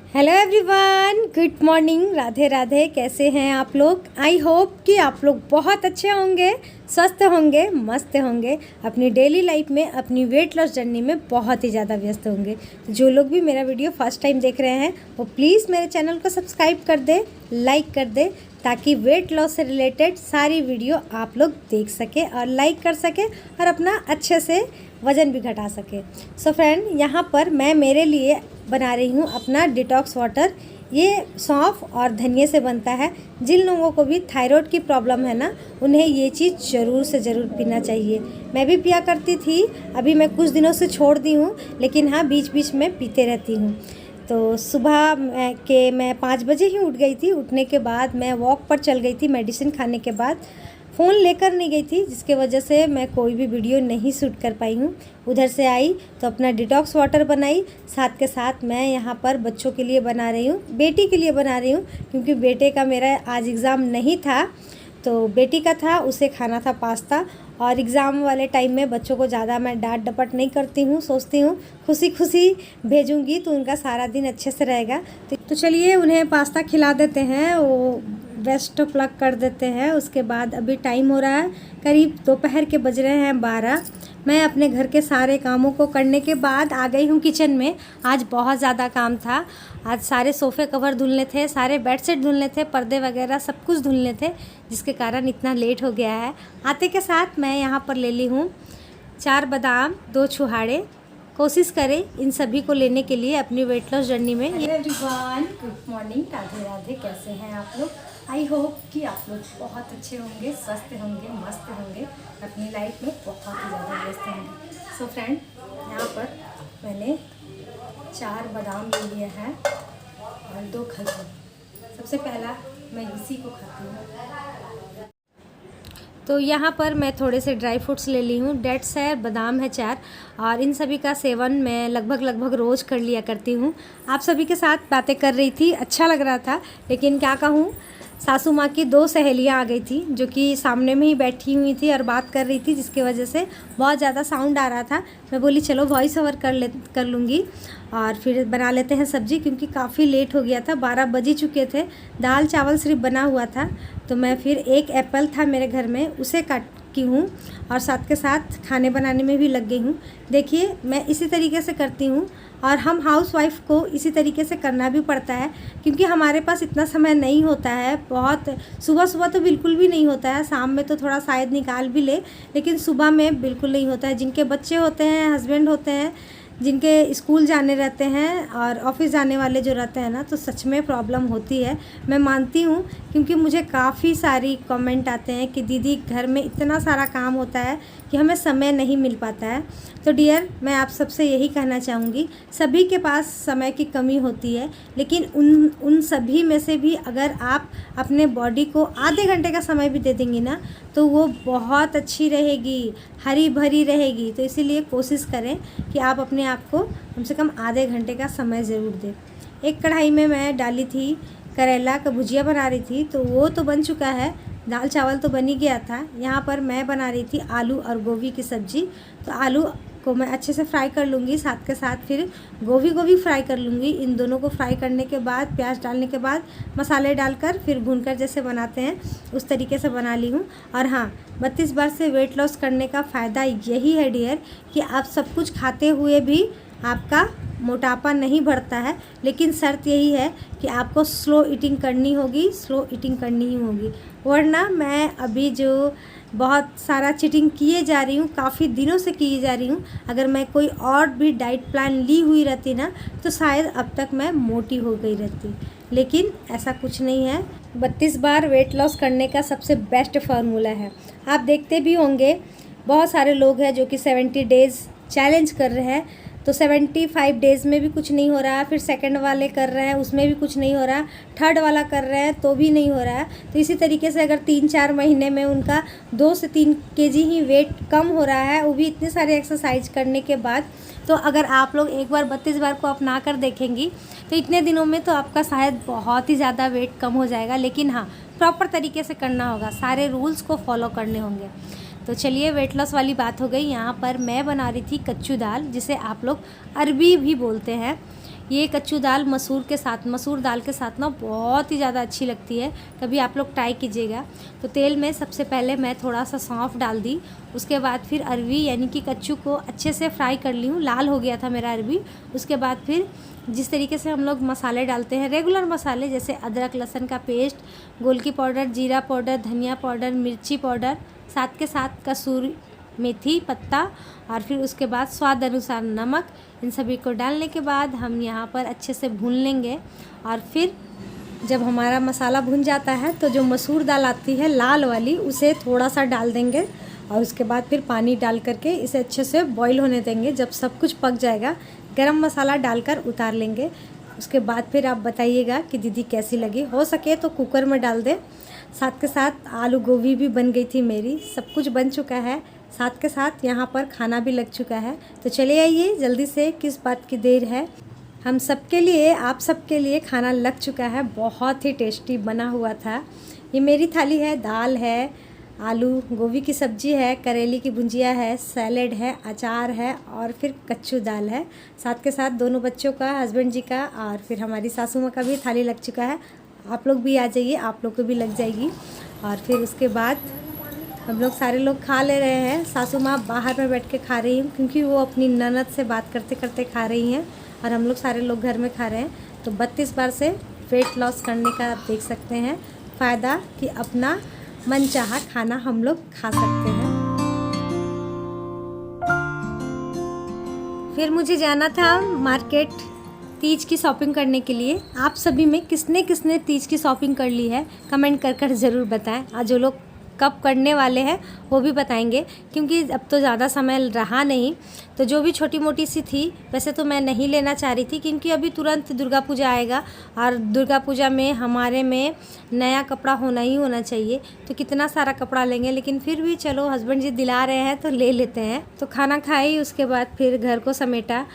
Hello everyone, good morning, Radhe Radhe. कैसे हैं आप लोग? आई होप कि आप लोग बहुत अच्छे होंगे, स्वस्थ होंगे, मस्त होंगे, अपनी डेली लाइफ में, अपनी वेट लॉस जर्नी में बहुत ही ज़्यादा व्यस्त होंगे। तो जो लोग भी मेरा वीडियो फर्स्ट टाइम देख रहे हैं वो प्लीज़ मेरे चैनल को सब्सक्राइब कर दे, लाइक कर दे, ताकि वेट लॉस से रिलेटेड सारी वीडियो आप लोग देख सके और लाइक कर सके और अपना अच्छे से वज़न भी घटा सके। सो फ्रेंड, यहाँ पर मैं मेरे लिए बना रही हूँ अपना डिटॉक्स वाटर। ये सौंफ और धनिए से बनता है। जिन लोगों को भी थायराइड की प्रॉब्लम है ना, उन्हें ये चीज़ ज़रूर से ज़रूर पीना चाहिए। मैं भी पिया करती थी, अभी मैं कुछ दिनों से छोड़ दी हूँ, लेकिन हाँ, बीच बीच में पीते रहती हूँ। तो सुबह मैं 5 बजे ही उठ गई थी। उठने के बाद मैं वॉक पर चल गई थी मेडिसिन खाने के बाद। फ़ोन लेकर नहीं गई थी, जिसके वजह से मैं कोई भी वीडियो नहीं शूट कर पाई हूँ। उधर से आई तो अपना डिटॉक्स वाटर बनाई, साथ के साथ मैं यहाँ पर बच्चों के लिए बना रही हूँ, बेटी के लिए बना रही हूँ, क्योंकि बेटे का मेरा आज एग्ज़ाम नहीं था, तो बेटी का था, उसे खाना था पास्ता। और एग्ज़ाम वाले टाइम में बच्चों को ज़्यादा मैं डांट डपट नहीं करती हूँ, सोचती हूँ खुशी खुशी भेजूँगी तो उनका सारा दिन अच्छे से रहेगा। तो चलिए उन्हें पास्ता खिला देते हैं, वो बेस्ट प्लग कर देते हैं। उसके बाद अभी टाइम हो रहा है, करीब दोपहर के बज रहे हैं 12। मैं अपने घर के सारे कामों को करने के बाद आ गई हूँ किचन में। आज बहुत ज़्यादा काम था। आज सारे सोफ़े कवर धुलने थे, सारे बेडशीट धुलने थे, पर्दे वगैरह सब कुछ धुलने थे, जिसके कारण इतना लेट हो गया है। आते के साथ मैं यहाँ पर ले ली हूँ 4 बादाम, 2 छुहाड़े। कोशिश करें इन सभी को लेने के लिए अपनी वेट लॉस जर्नी में। Everyone, good morning, Radhe Radhe. कैसे हैं आप लोग? आई होप कि आप लोग बहुत अच्छे होंगे, स्वस्थ होंगे, मस्त होंगे, अपनी लाइफ में बहुत ही ज़्यादा व्यस्त होंगे। सो फ्रेंड, यहाँ पर मैंने 4 बादाम ले लिया है और 2 खजूर। सबसे पहला मैं इसी को खाती हूँ। तो यहाँ पर मैं थोड़े से ड्राई फ्रूट्स ले ली हूँ। डेट्स है, बादाम है 4, और इन सभी का सेवन मैं लगभग रोज़ कर लिया करती हूँ। आप सभी के साथ बातें कर रही थी, अच्छा लग रहा था, लेकिन क्या कहूँ, सासू माँ की 2 सहेलियाँ आ गई थी, जो कि सामने में ही बैठी हुई थी और बात कर रही थी, जिसकी वजह से बहुत ज़्यादा साउंड आ रहा था। मैं बोली चलो वॉइस ओवर कर लूँगी और फिर बना लेते हैं सब्ज़ी, क्योंकि काफ़ी लेट हो गया था, 12 बज ही चुके थे। दाल चावल सिर्फ बना हुआ था, तो मैं फिर एक एप्पल था मेरे घर में, उसे काट की हूँ और साथ के साथ खाने बनाने में भी लग गई हूँ। देखिए, मैं इसी तरीके से करती हूँ और हम हाउसवाइफ को इसी तरीके से करना भी पड़ता है, क्योंकि हमारे पास इतना समय नहीं होता है। बहुत सुबह सुबह तो बिल्कुल भी नहीं होता है, शाम में तो थोड़ा शायद निकाल भी ले, लेकिन सुबह में बिल्कुल नहीं होता है। जिनके बच्चे होते हैं, हस्बैंड होते हैं, जिनके स्कूल जाने रहते हैं और ऑफिस जाने वाले जो रहते हैं ना, तो सच में प्रॉब्लम होती है। मैं मानती हूँ, क्योंकि मुझे काफ़ी सारी कमेंट आते हैं कि दीदी घर में इतना सारा काम होता है कि हमें समय नहीं मिल पाता है। तो डियर, मैं आप सबसे यही कहना चाहूँगी, सभी के पास समय की कमी होती है, लेकिन उन सभी में से भी अगर आप अपने बॉडी को आधे घंटे का समय भी दे देंगी ना, तो वो बहुत अच्छी रहेगी, हरी भरी रहेगी। तो इसीलिए कोशिश करें कि आप अपने आप को कम से कम आधे घंटे का समय ज़रूर दें। एक कढ़ाई में मैं डाली थी, करेला का भुजिया बना रही थी, तो वो तो बन चुका है। दाल चावल तो बन ही गया था। यहाँ पर मैं बना रही थी आलू और गोभी की सब्ज़ी। तो आलू को मैं अच्छे से फ्राई कर लूँगी, साथ के साथ फिर गोभी को भी फ्राई कर लूँगी। इन दोनों को फ्राई करने के बाद, प्याज डालने के बाद, मसाले डालकर फिर भूनकर जैसे बनाते हैं उस तरीके से बना ली हूँ। और हाँ, 32 बार से वेट लॉस करने का फ़ायदा यही है डियर, कि आप सब कुछ खाते हुए भी आपका मोटापा नहीं बढ़ता है, लेकिन शर्त यही है कि आपको स्लो ईटिंग करनी होगी, स्लो ईटिंग करनी ही होगी। वरना मैं अभी जो बहुत सारा चीटिंग किए जा रही हूँ, काफ़ी दिनों से किए जा रही हूँ, अगर मैं कोई और भी डाइट प्लान ली हुई रहती ना, तो शायद अब तक मैं मोटी हो गई रहती, लेकिन ऐसा कुछ नहीं है। 32 बार वेट लॉस करने का सबसे बेस्ट फार्मूला है। आप देखते भी होंगे, बहुत सारे लोग हैं जो कि 70 डेज़ चैलेंज कर रहे हैं, तो 75 डेज़ में भी कुछ नहीं हो रहा है, फिर सेकंड वाले कर रहे हैं, उसमें भी कुछ नहीं हो रहा, थर्ड वाला कर रहे हैं तो भी नहीं हो रहा है। तो इसी तरीके से अगर 3-4 महीने में उनका 2 से 3 केजी ही वेट कम हो रहा है, वो भी इतने सारे एक्सरसाइज करने के बाद, तो अगर आप लोग एक बार 32 बार को अपना कर देखेंगी, तो इतने दिनों में तो आपका शायद बहुत ही ज़्यादा वेट कम हो जाएगा। लेकिन हाँ, प्रॉपर तरीके से करना होगा, सारे रूल्स को फॉलो करने होंगे। तो चलिए, वेट लॉस वाली बात हो गई। यहाँ पर मैं बना रही थी कच्चू दाल, जिसे आप लोग अरबी भी बोलते हैं। ये कच्चू दाल मसूर दाल के साथ ना बहुत ही ज़्यादा अच्छी लगती है। कभी आप लोग ट्राई कीजिएगा। तो तेल में सबसे पहले मैं थोड़ा सा सौंफ डाल दी, उसके बाद फिर अरवी यानी कि कच्चू को अच्छे से फ्राई कर ली हूँ। लाल हो गया था मेरा अरवी। उसके बाद फिर जिस तरीके से हम लोग मसाले डालते हैं, रेगुलर मसाले जैसे अदरक लहसुन का पेस्ट, गोलकी पाउडर, जीरा पाउडर, धनिया पाउडर, मिर्ची पाउडर, साथ के साथ कसूरी मेथी पत्ता, और फिर उसके बाद स्वाद अनुसार नमक, इन सभी को डालने के बाद हम यहाँ पर अच्छे से भून लेंगे। और फिर जब हमारा मसाला भुन जाता है तो जो मसूर दाल आती है लाल वाली, उसे थोड़ा सा डाल देंगे और उसके बाद फिर पानी डाल करके इसे अच्छे से बॉईल होने देंगे। जब सब कुछ पक जाएगा, गरम मसाला डालकर उतार लेंगे। उसके बाद फिर आप बताइएगा कि दीदी कैसी लगी। हो सके तो कुकर में डाल दें। साथ के साथ आलू गोभी भी बन गई थी मेरी, सब कुछ बन चुका है। साथ के साथ यहाँ पर खाना भी लग चुका है। तो चले आइए जल्दी से, किस बात की देर है। हम सबके लिए, आप सबके लिए खाना लग चुका है। बहुत ही टेस्टी बना हुआ था। ये मेरी थाली है। दाल है, आलू गोभी की सब्जी है, करेली की भुंजिया है, सैलेड है, अचार है और फिर कच्चू दाल है। साथ के साथ दोनों बच्चों का, हस्बैंड जी का और फिर हमारी सासू माँ का भी थाली लग चुका है। आप लोग भी आ जाइए, आप लोग को भी लग जाएगी। और फिर उसके बाद हम लोग सारे लोग खा ले रहे हैं। सासू माँ बाहर में बैठ के खा रही हूँ क्योंकि वो अपनी ननद से बात करते करते खा रही हैं और हम लोग सारे लोग घर में खा रहे हैं। तो 32 बार से वेट लॉस करने का आप देख सकते हैं फ़ायदा, कि अपना मनचाहा खाना हम लोग खा सकते हैं। फिर मुझे जाना था मार्केट तीज की शॉपिंग करने के लिए। आप सभी में किसने किसने तीज की शॉपिंग कर ली है, कमेंट कर कर ज़रूर बताएं। और जो लोग कब करने वाले हैं वो भी बताएंगे, क्योंकि अब तो ज़्यादा समय रहा नहीं। तो जो भी छोटी मोटी सी थी, वैसे तो मैं नहीं लेना चाह रही थी क्योंकि अभी तुरंत दुर्गा पूजा आएगा और दुर्गा पूजा में हमारे में नया कपड़ा होना ही होना चाहिए। तो कितना सारा कपड़ा लेंगे, लेकिन फिर भी चलो हस्बैंड जी दिला रहे हैं तो ले लेते हैं। तो खाना खाई, उसके बाद फिर घर को समेटा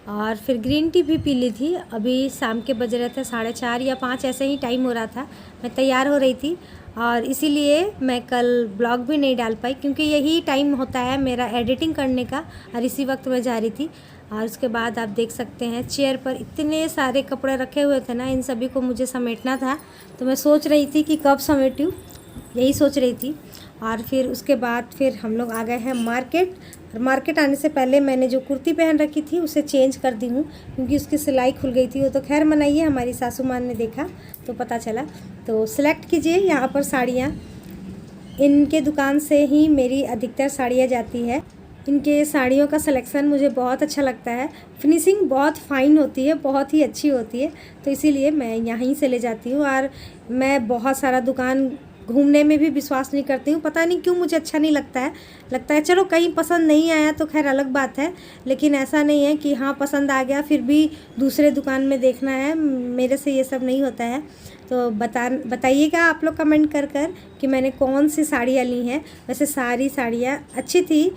और फिर ग्रीन टी भी पी ली थी। अभी शाम के बज रहे थे 4:30 या 5, ऐसे ही टाइम हो रहा था। मैं तैयार हो रही थी और इसीलिए मैं कल ब्लॉग भी नहीं डाल पाई क्योंकि यही टाइम होता है मेरा एडिटिंग करने का और इसी वक्त मैं जा रही थी। और उसके बाद आप देख सकते हैं चेयर पर इतने सारे कपड़े रखे हुए थे ना, इन सभी को मुझे समेटना था। तो मैं सोच रही थी कि कब समेटूँ, यही सोच रही थी। और फिर उसके बाद फिर हम लोग आ गए हैं मार्केट। और मार्केट आने से पहले मैंने जो कुर्ती पहन रखी थी उसे चेंज कर दी हूँ क्योंकि उसकी सिलाई खुल गई थी। वो तो खैर मनाइए, हमारी सासू माँ ने देखा तो पता चला। तो सिलेक्ट कीजिए यहाँ पर साड़ियाँ। इनके दुकान से ही मेरी अधिकतर साड़ियाँ जाती है। इनके साड़ियों का सिलेक्शन मुझे बहुत अच्छा लगता है। फिनिशिंग बहुत फ़ाइन होती है, बहुत ही अच्छी होती है। तो इसीलिए मैं यहीं से ले जाती हूँ। और मैं बहुत सारा दुकान घूमने में भी विश्वास नहीं करती हूँ। पता नहीं क्यों मुझे अच्छा नहीं लगता है। चलो कहीं पसंद नहीं आया तो खैर अलग बात है, लेकिन ऐसा नहीं है कि हाँ पसंद आ गया फिर भी दूसरे दुकान में देखना है। मेरे से ये सब नहीं होता है। तो बताइएगा आप लोग कमेंट कर कर कि मैंने कौन सी साड़ियाँ ली हैं। वैसे सारी साड़ियाँ अच्छी थी।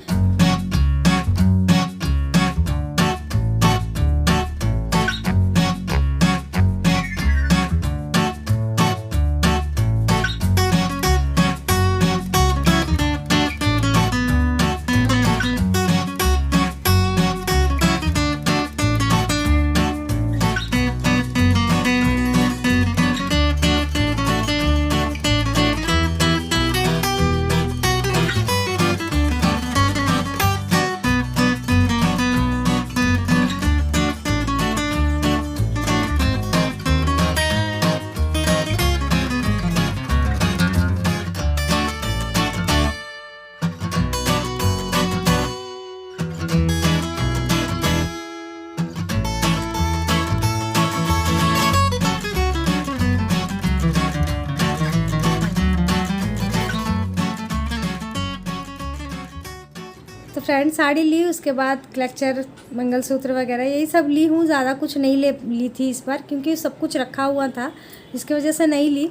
तो फ्रेंड साड़ी ली, उसके बाद क्लचर, मंगलसूत्र वगैरह यही सब ली हूँ। ज़्यादा कुछ नहीं ली थी इस बार क्योंकि सब कुछ रखा हुआ था, इसकी वजह से नहीं ली।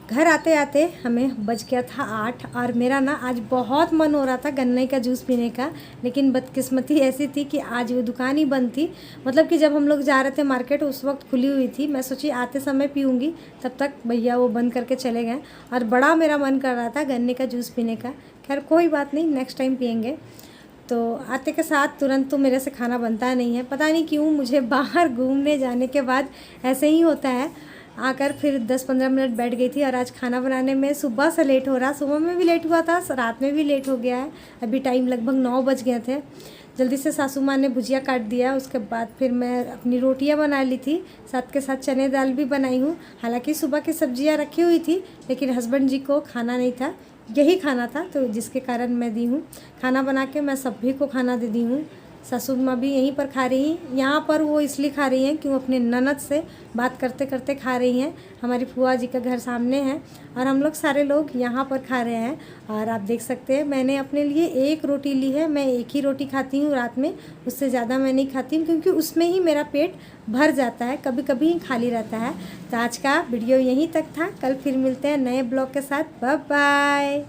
घर आते आते हमें बज गया था 8 और मेरा ना आज बहुत मन हो रहा था गन्ने का जूस पीने का, लेकिन बदकिस्मती ऐसी थी कि आज वो दुकान ही बंद थी। मतलब कि जब हम लोग जा रहे थे मार्केट उस वक्त खुली हुई थी। मैं सोची आते समय पीऊँगी, तब तक भैया वो बंद करके चले गए और बड़ा मेरा मन कर रहा था गन्ने का जूस पीने का। खैर कोई बात नहीं, नेक्स्ट टाइम पियेंगे। तो आते के साथ तुरंत तो मेरे से खाना बनता नहीं है, पता नहीं क्यों मुझे बाहर घूमने जाने के बाद ऐसे ही होता है। आकर फिर 10-15 मिनट बैठ गई थी और आज खाना बनाने में सुबह से लेट हो रहा, सुबह में भी लेट हुआ था, रात में भी लेट हो गया है। अभी टाइम लगभग 9 बज गए थे। जल्दी से सासू माँ ने भुजिया काट दिया, उसके बाद फिर मैं अपनी रोटियां बना ली थी, साथ के साथ चने दाल भी बनाई हूँ। हालांकि सुबह की सब्जियां रखी हुई थी, लेकिन हस्बैंड जी को खाना नहीं था, यही खाना था, तो जिसके कारण मैं दी हूँ। खाना बना के मैं सभी को खाना दे दी हूँ। सासू माँ भी यहीं पर खा रही हैं। यहाँ पर वो इसलिए खा रही हैं क्यों अपने ननद से बात करते करते खा रही हैं। हमारी फुआ जी का घर सामने है और हम लोग सारे लोग यहाँ पर खा रहे हैं। और आप देख सकते हैं मैंने अपने लिए एक रोटी ली है। मैं एक ही रोटी खाती हूँ रात में, उससे ज़्यादा मैं नहीं खाती हूँ क्योंकि उसमें ही मेरा पेट भर जाता है, कभी कभी ही खाली रहता है। तो आज का वीडियो यहीं तक था, कल फिर मिलते हैं नए ब्लॉग के साथ। Bye bye.